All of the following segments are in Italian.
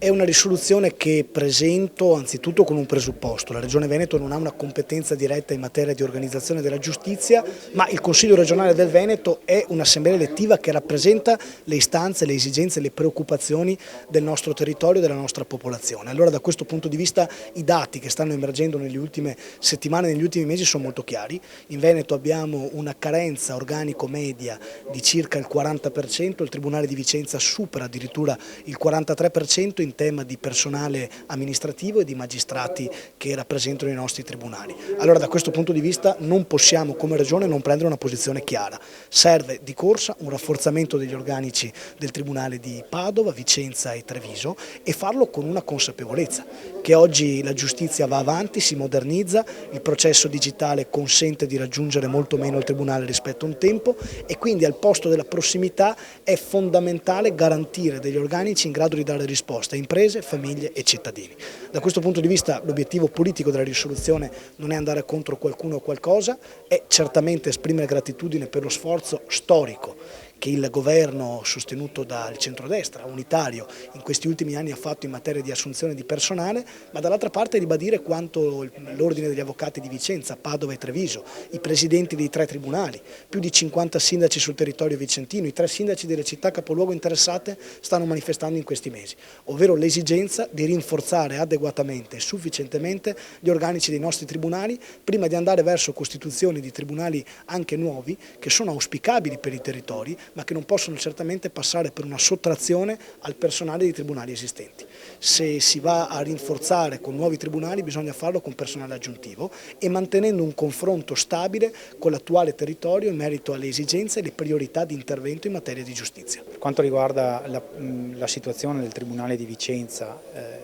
È una risoluzione che presento anzitutto con un presupposto. La Regione Veneto non ha una competenza diretta in materia di organizzazione della giustizia, ma il Consiglio regionale del Veneto è un'assemblea elettiva che rappresenta le istanze, le esigenze, le preoccupazioni del nostro territorio e della nostra popolazione. Allora da questo punto di vista i dati che stanno emergendo nelle ultime settimane, negli ultimi mesi sono molto chiari. In Veneto abbiamo una carenza organico media di circa il 40%, il Tribunale di Vicenza supera addirittura il 43% in tema di personale amministrativo e di magistrati che rappresentano i nostri tribunali. Allora da questo punto di vista non possiamo come Regione non prendere una posizione chiara. Serve di corsa un rafforzamento degli organici del Tribunale di Padova, Vicenza e Treviso e farlo con una consapevolezza che oggi la giustizia va avanti, si modernizza, il processo digitale consente di raggiungere molto meno il Tribunale rispetto a un tempo e quindi al posto della prossimità è fondamentale garantire degli organici in grado di dare risposta a imprese, famiglie e cittadini. Da questo punto di vista l'obiettivo politico della risoluzione non è andare contro qualcuno o qualcosa, è certamente esprimere gratitudine per lo sforzo storico che il governo sostenuto dal centrodestra unitario in questi ultimi anni ha fatto in materia di assunzione di personale, ma dall'altra parte ribadire quanto l'Ordine degli Avvocati di Vicenza, Padova e Treviso, i presidenti dei 3 tribunali, più di 50 sindaci sul territorio vicentino, i 3 sindaci delle città capoluogo interessate stanno manifestando in questi mesi, ovvero l'esigenza di rinforzare adeguatamente e sufficientemente gli organici dei nostri tribunali prima di andare verso costituzioni di tribunali anche nuovi che sono auspicabili per i territori ma che non possono certamente passare per una sottrazione al personale dei tribunali esistenti. Se si va a rinforzare con nuovi tribunali bisogna farlo con personale aggiuntivo e mantenendo un confronto stabile con l'attuale territorio in merito alle esigenze e le priorità di intervento in materia di giustizia. Per quanto riguarda la situazione del Tribunale di Vicenza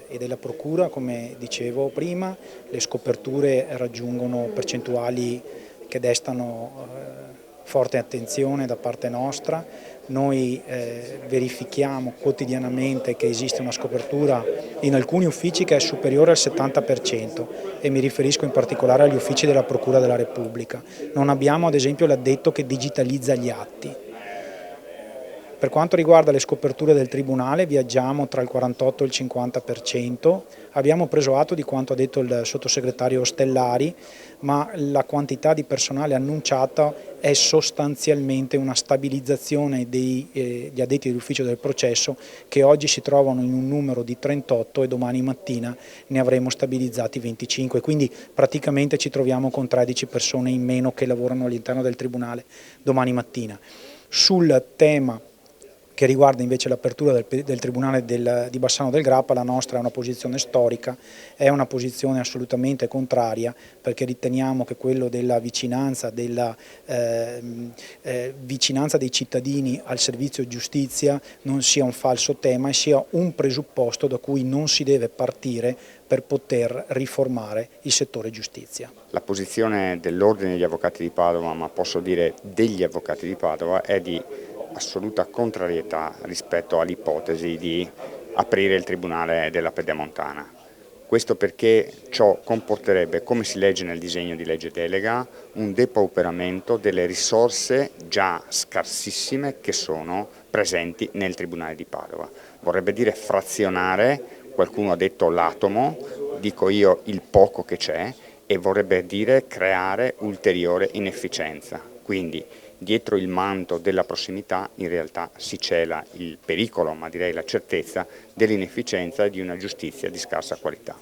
e della Procura, come dicevo prima, le scoperture raggiungono percentuali che destano forte attenzione da parte nostra. Noi verifichiamo quotidianamente che esiste una scopertura in alcuni uffici che è superiore al 70% e mi riferisco in particolare agli uffici della Procura della Repubblica. Non abbiamo ad esempio l'addetto che digitalizza gli atti. Per quanto riguarda le scoperture del Tribunale viaggiamo tra il 48 e il 50%, abbiamo preso atto di quanto ha detto il sottosegretario Ostellari, ma la quantità di personale annunciata è sostanzialmente una stabilizzazione degli addetti dell'ufficio del processo che oggi si trovano in un numero di 38 e domani mattina ne avremo stabilizzati 25, quindi praticamente ci troviamo con 13 persone in meno che lavorano all'interno del Tribunale domani mattina. Sul tema che riguarda invece l'apertura del Tribunale di Bassano del Grappa, la nostra è una posizione storica, è una posizione assolutamente contraria perché riteniamo che quello della vicinanza dei cittadini al servizio giustizia non sia un falso tema e sia un presupposto da cui non si deve partire per poter riformare il settore giustizia. La posizione dell'Ordine degli Avvocati di Padova, ma posso dire degli Avvocati di Padova, è di assoluta contrarietà rispetto all'ipotesi di aprire il Tribunale della Pedemontana. Questo perché ciò comporterebbe, come si legge nel disegno di legge delega, un depauperamento delle risorse già scarsissime che sono presenti nel Tribunale di Padova. Vorrebbe dire frazionare, qualcuno ha detto l'atomo, dico io il poco che c'è, e vorrebbe dire creare ulteriore inefficienza. Quindi dietro il manto della prossimità in realtà si cela il pericolo, ma direi la certezza, dell'inefficienza e di una giustizia di scarsa qualità.